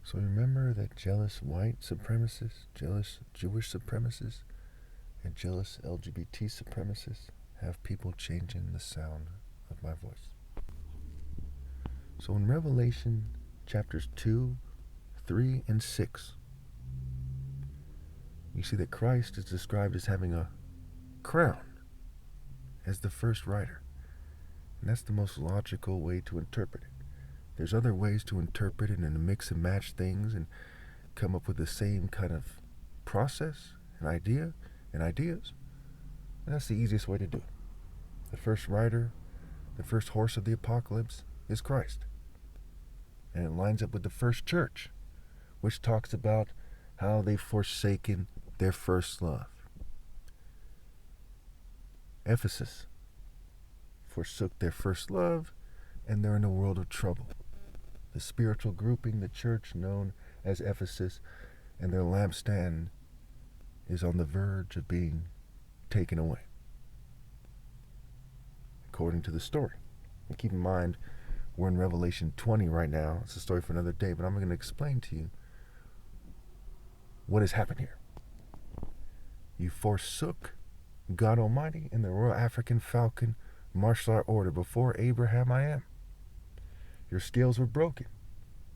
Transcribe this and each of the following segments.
So remember that jealous white supremacists, jealous Jewish supremacists, and jealous LGBT supremacists have people changing the sound of my voice. So in Revelation chapters 2, 3, and 6, you see that Christ is described as having a crown as the first rider. And that's the most logical way to interpret it. There's other ways to interpret it and to mix and match things and come up with the same kind of process and idea and ideas. And that's the easiest way to do it. The first rider, the first horse of the apocalypse is Christ. And it lines up with the first church, which talks about how they've forsaken their first love. Ephesus forsook their first love, and they're in a world of trouble. The spiritual grouping, the church known as Ephesus, and their lampstand is on the verge of being taken away, according to the story. And keep in mind, we're in Revelation 20 right now. It's a story for another day, but I'm going to explain to you what has happened here. You forsook God Almighty and the Royal African Falcon Martial Art Order. Before Abraham I am. Your scales were broken.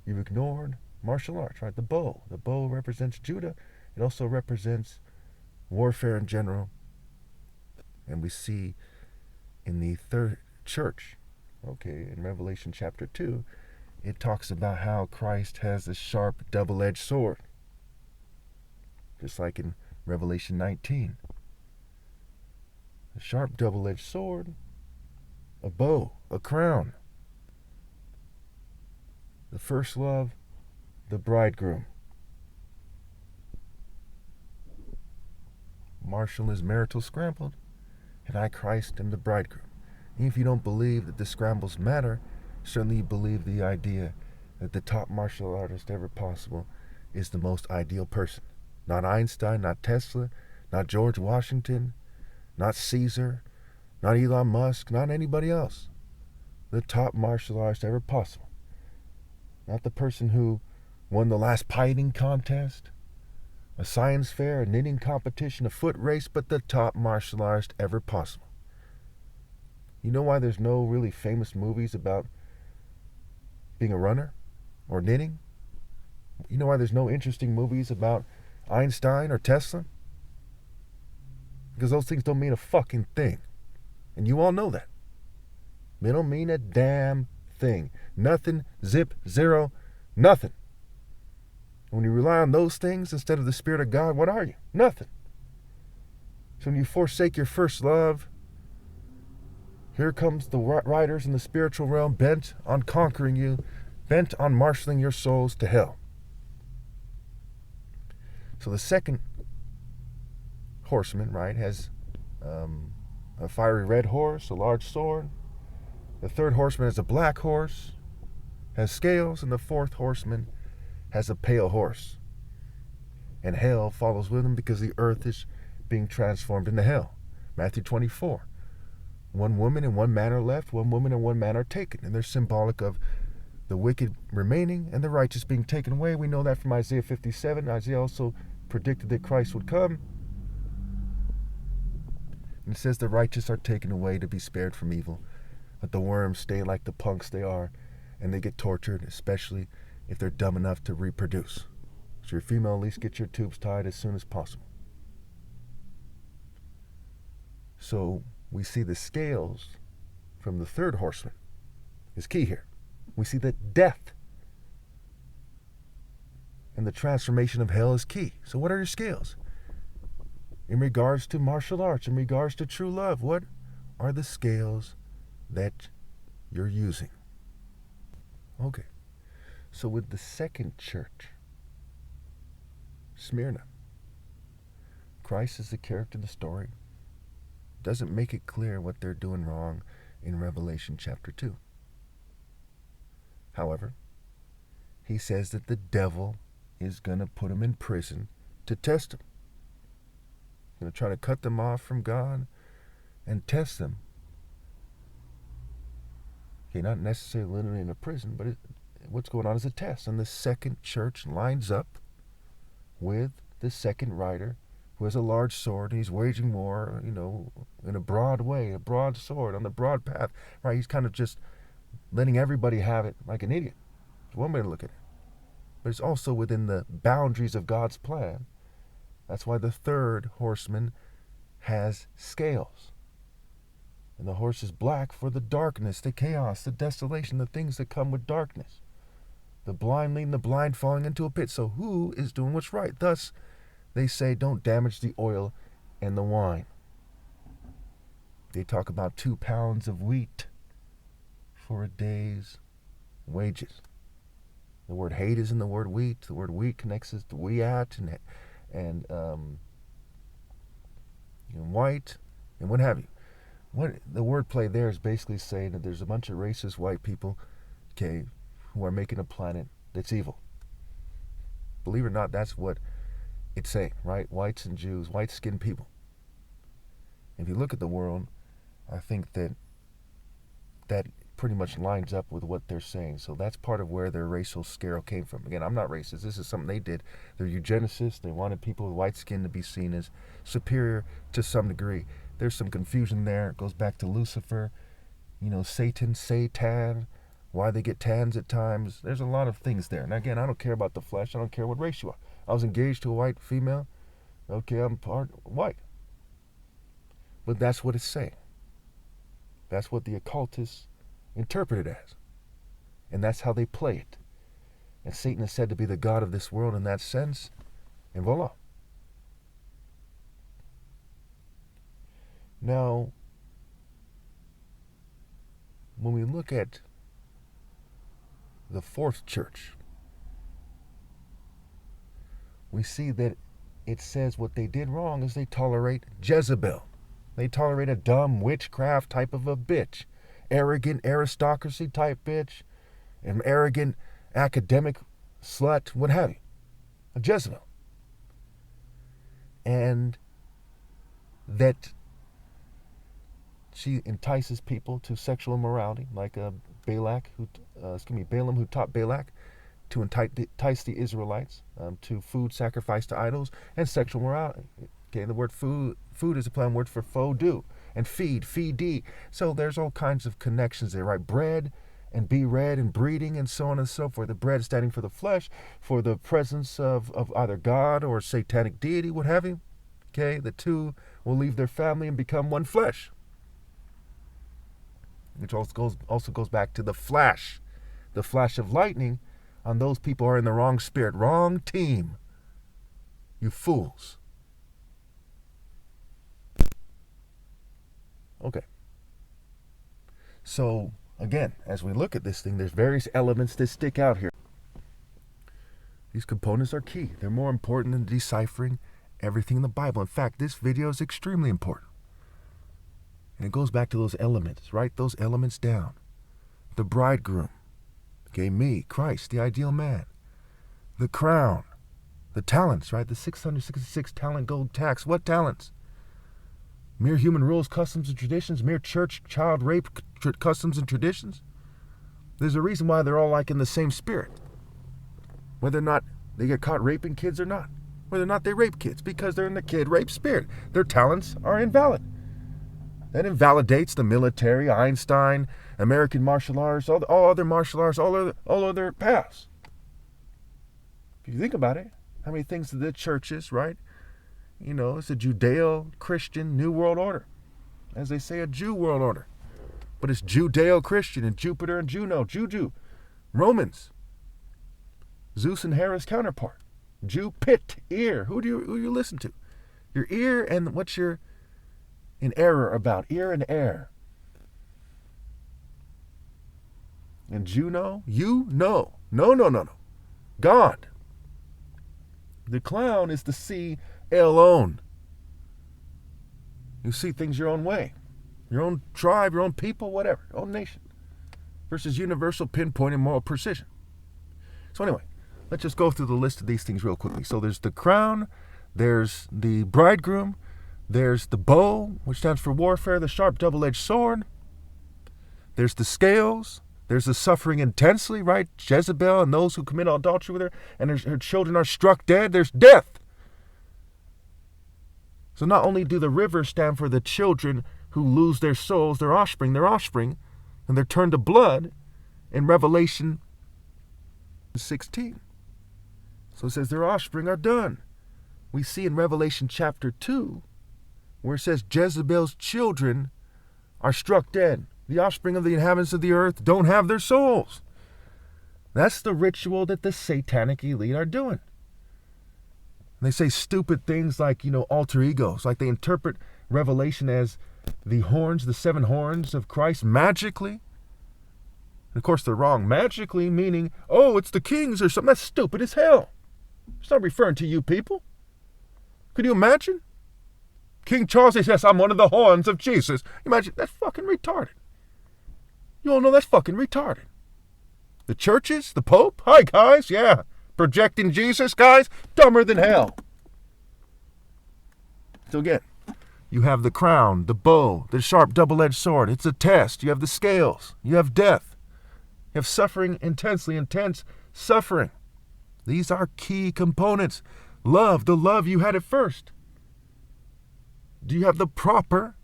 You've ignored martial arts, right? The bow. The bow represents Judah. It also represents warfare in general. And we see in the third church, in Revelation chapter 2, it talks about how Christ has a sharp double-edged sword. Just like in Revelation 19. A sharp double-edged sword, a bow, a crown. The first love, the bridegroom. Marshall is marital scrambled, and I, Christ, am the bridegroom. And if you don't believe that the scrambles matter, certainly you believe the idea that the top martial artist ever possible is the most ideal person. Not Einstein, not Tesla, not George Washington, not Caesar, not Elon Musk, not anybody else. The top martial artist ever possible. Not the person who won the last piloting contest, a science fair, a knitting competition, a foot race, but the top martial artist ever possible. You know why there's no really famous movies about being a runner or knitting? You know why there's no interesting movies about Einstein or Tesla? Because those things don't mean a fucking thing. And you all know that. They don't mean a damn thing. Nothing, zip, zero, nothing. When you rely on those things instead of the Spirit of God, what are you? Nothing. So when you forsake your first love, here comes the riders in the spiritual realm bent on conquering you, bent on marshaling your souls to hell. So the second horseman, right, has a fiery red horse, a large sword. The third horseman has a black horse, has scales, and the fourth horseman has a pale horse. And hell follows with him because the earth is being transformed into hell. Matthew 24. One woman and one man are left, one woman and one man are taken. And they're symbolic of the wicked remaining and the righteous being taken away. We know that from Isaiah 57. Isaiah also predicted that Christ would come. And it says the righteous are taken away to be spared from evil. But the worms stay like the punks they are, and they get tortured, especially if they're dumb enough to reproduce. So you're female, at least get your tubes tied as soon as possible. So we see the scales from the third horseman is key here. We see that death and the transformation of hell is key. So what are your scales? In regards to martial arts, in regards to true love, what are the scales that you're using? Okay. So with the second church, Smyrna, Christ is the character of the story. Doesn't make it clear what they're doing wrong in Revelation chapter 2. However, he says that the devil is going to put them in prison to test them. He's going to try to cut them off from God and test them. Okay, not necessarily literally in a prison, but what's going on is a test. And the second church lines up with the second rider who has a large sword, and he's waging war, in a broad way, a broad sword on the broad path, right? He's kind of just letting everybody have it like an idiot. It's one way to look at it. But it's also within the boundaries of God's plan. That's why the third horseman has scales. And the horse is black for the darkness, the chaos, the desolation, the things that come with darkness. The blind leading the blind, falling into a pit. So who is doing what's right? Thus, they say, don't damage the oil and the wine. They talk about 2 pounds of wheat for a day's wages. The word hate is in the word wheat. The word wheat connects us to weat and white and what have you. What the wordplay there is basically saying that there's a bunch of racist white people, okay, who are making a planet that's evil. Believe it or not, that's what it's saying, right? Whites and Jews, white-skinned people. If you look at the world, I think that pretty much lines up with what they're saying. So that's part of where their racial scare came from. Again, I'm not racist. This is something they did. They're eugenicists. They wanted people with white skin to be seen as superior to some degree. There's some confusion there. It goes back to Lucifer, Satan, why they get tans at times. There's a lot of things there. And again, I don't care about the flesh. I don't care what race you are. I was engaged to a white female. Okay, I'm part white. But that's what it's saying. That's what the occultists interpret it as. And that's how they play it. And Satan is said to be the god of this world in that sense. And voila. Now, when we look at the fourth church, we see that it says what they did wrong is they tolerate Jezebel. They tolerate a dumb witchcraft type of a bitch. Arrogant aristocracy type bitch. An arrogant academic slut, what have you. A Jezebel. And that she entices people to sexual immorality, like Balaam, who taught Balak to entice the Israelites to food sacrificed to idols and sexual morality. Okay, the word food is a plain word for faux-do, and feed. So there's all kinds of connections there, right? Bread and be read and breeding and so on and so forth. The bread standing for the flesh, for the presence of either God or satanic deity, what have you. Okay, the two will leave their family and become one flesh. Which also goes back to the flash of lightning on those people who are in the wrong spirit, wrong team. You fools. Okay. So, again, as we look at this thing, there's various elements that stick out here. These components are key. They're more important than deciphering everything in the Bible. In fact, this video is extremely important. And it goes back to those elements. Write those elements down. The bridegroom. Okay, me, Christ, the ideal man. The crown. The talents, right? The 666 talent gold tax. What talents? Mere human rules, customs, and traditions? Mere church, child rape, customs, and traditions? There's a reason why they're all like in the same spirit. Whether or not they get caught raping kids or not. Whether or not they rape kids. Because they're in the kid rape spirit. Their talents are invalid. That invalidates the military, Einstein, American martial arts, all other martial arts, all other paths. If you think about it, how many things the churches, right? It's a Judeo-Christian New World Order. As they say, a Jew world order. But it's Judeo-Christian and Jupiter and Juno, Juju, Romans, Zeus and Hera's counterpart. Jew, pit, ear. Who do you listen to? Your ear and what's your in error about, ear and air. And Juno, no. God. The clown is to see alone. You see things your own way. Your own tribe, your own people, whatever, your own nation. Versus universal pinpoint and moral precision. So anyway, let's just go through the list of these things real quickly. So there's the crown, there's the bridegroom, there's the bow, which stands for warfare, the sharp double-edged sword. There's the scales, There's the suffering intensely, right? Jezebel and those who commit adultery with her, and her children are struck dead. There's death. So not only do the rivers stand for the children who lose their souls, their offspring, and they're turned to blood in Revelation 16. So it says their offspring are done. We see in Revelation chapter 2, where it says Jezebel's children are struck dead. The offspring of the inhabitants of the earth don't have their souls. That's the ritual that the satanic elite are doing. And they say stupid things like, alter egos. Like they interpret Revelation as the horns, the 7 horns of Christ magically. And of course, they're wrong. Magically meaning, it's the kings or something. That's stupid as hell. It's not referring to you people. Could you imagine? King Charles says, yes, I'm one of the horns of Jesus. Imagine, that's fucking retarded. You all know that's fucking retarded. The churches, the Pope, hi guys, yeah. Projecting Jesus, guys, dumber than hell. So again, you have the crown, the bow, the sharp double-edged sword. It's a test. You have the scales. You have death. You have suffering, intensely intense suffering. These are key components. Love, the love you had at first. Do you have the proper,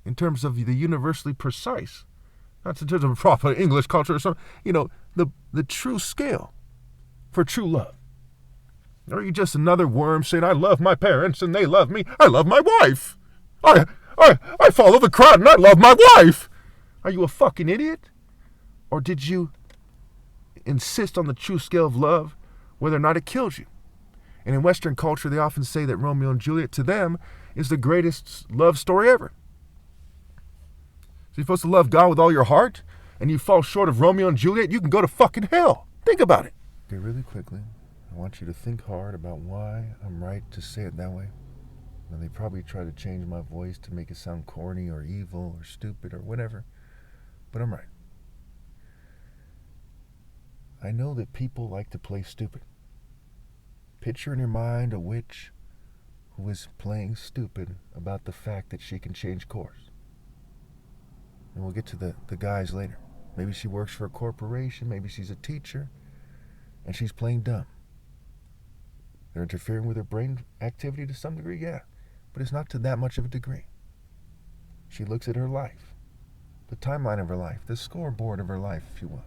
in terms of the universally precise, not in terms of proper English culture or something, the true scale for true love? Or are you just another worm saying, I love my parents and they love me. I love my wife. I follow the crowd and I love my wife. Are you a fucking idiot? Or did you insist on the true scale of love, whether or not it kills you? And in Western culture, they often say that Romeo and Juliet, to them, is the greatest love story ever. So you're supposed to love God with all your heart, and you fall short of Romeo and Juliet, you can go to fucking hell. Think about it. Okay, really quickly, I want you to think hard about why I'm right to say it that way. Now, they probably try to change my voice to make it sound corny or evil or stupid or whatever, but I'm right. I know that people like to play stupid. Picture in your mind a witch who is playing stupid about the fact that she can change course. And we'll get to the guys later. Maybe she works for a corporation, maybe she's a teacher, and she's playing dumb. They're interfering with her brain activity to some degree, yeah, but it's not to that much of a degree. She looks at her life, the timeline of her life, the scoreboard of her life, if you will,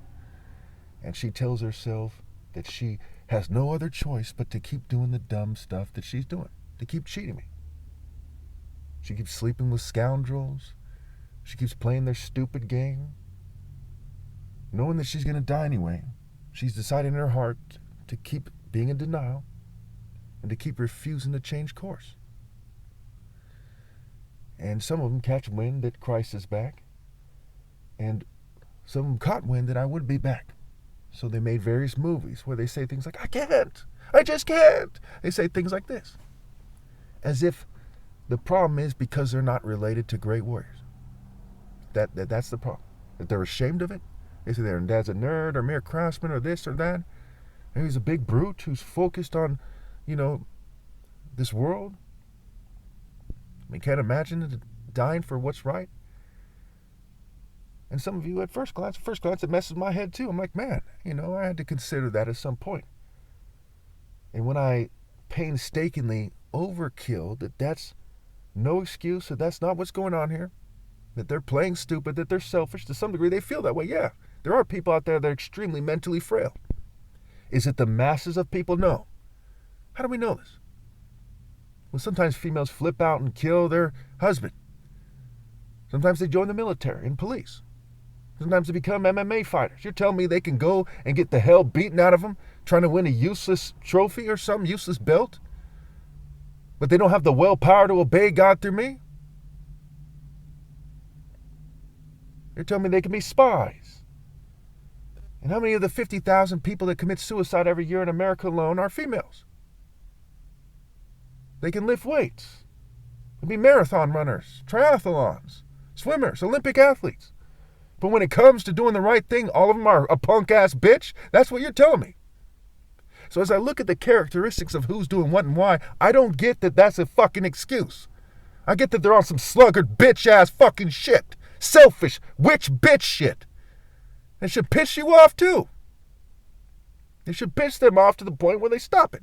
and she tells herself that she has no other choice but to keep doing the dumb stuff that she's doing, to keep cheating me. She keeps sleeping with scoundrels. She keeps playing their stupid game. Knowing that she's going to die anyway, she's decided in her heart to keep being in denial and to keep refusing to change course. And some of them catch wind that Christ is back, and some of them caught wind that I would be back. So they made various movies where they say things like, I just can't. They say things like this, as if the problem is because they're not related to great warriors. That's the problem. That they're ashamed of it. They say their dad's a nerd or mere craftsman or this or that. And he's a big brute who's focused on, this world. I mean, can't imagine dying for what's right. And some of you at first glance, it messes my head too. I'm like, man, I had to consider that at some point. And when I painstakingly overkill that's no excuse, that that's not what's going on here, that they're playing stupid, that they're selfish, to some degree they feel that way. Yeah, there are people out there that are extremely mentally frail. Is it the masses of people? No. How do we know this? Well, sometimes females flip out and kill their husband. Sometimes they join the military and police. Sometimes they become MMA fighters. You're telling me they can go and get the hell beaten out of them trying to win a useless trophy or some useless belt? But they don't have the willpower to obey God through me? You're telling me they can be spies? And how many of the 50,000 people that commit suicide every year in America alone are females? They can lift weights. They can be marathon runners, triathlons, swimmers, Olympic athletes. But when it comes to doing the right thing, all of them are a punk-ass bitch? That's what you're telling me. So as I look at the characteristics of who's doing what and why, I don't get that that's a fucking excuse. I get that they're on some sluggard bitch-ass fucking shit. Selfish, witch bitch shit. It should piss you off too. It should piss them off to the point where they stop it.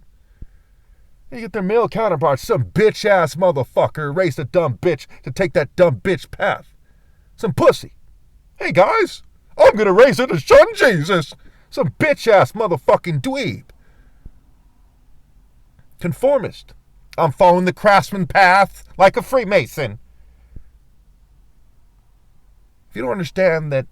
You get their male counterparts, some bitch-ass motherfucker raised a dumb bitch to take that dumb bitch path. Some pussy. Hey guys, I'm gonna raise her to shun Jesus. Some bitch-ass motherfucking dweeb. Conformist. I'm following the craftsman path like a Freemason. If you don't understand that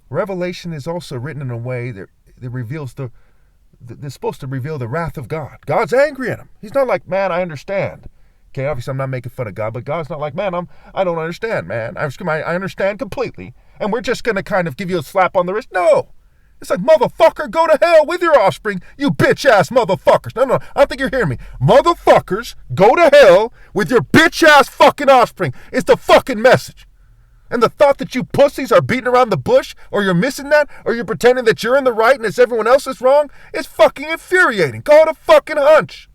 Revelation is also written in a way that reveals they're supposed to reveal the wrath of God. God's angry at him. He's not like, man, I understand. Okay, obviously I'm not making fun of God, but God's not like, man, I don't understand, man. I understand completely. And we're just going to kind of give you a slap on the wrist. No. It's like, motherfucker, go to hell with your offspring, you bitch-ass motherfuckers. No, I don't think you're hearing me. Motherfuckers, go to hell with your bitch-ass fucking offspring. It's the fucking message. And the thought that you pussies are beating around the bush, or you're missing that, or you're pretending that you're in the right and it's everyone else is wrong, is fucking infuriating. Call it a fucking hunch.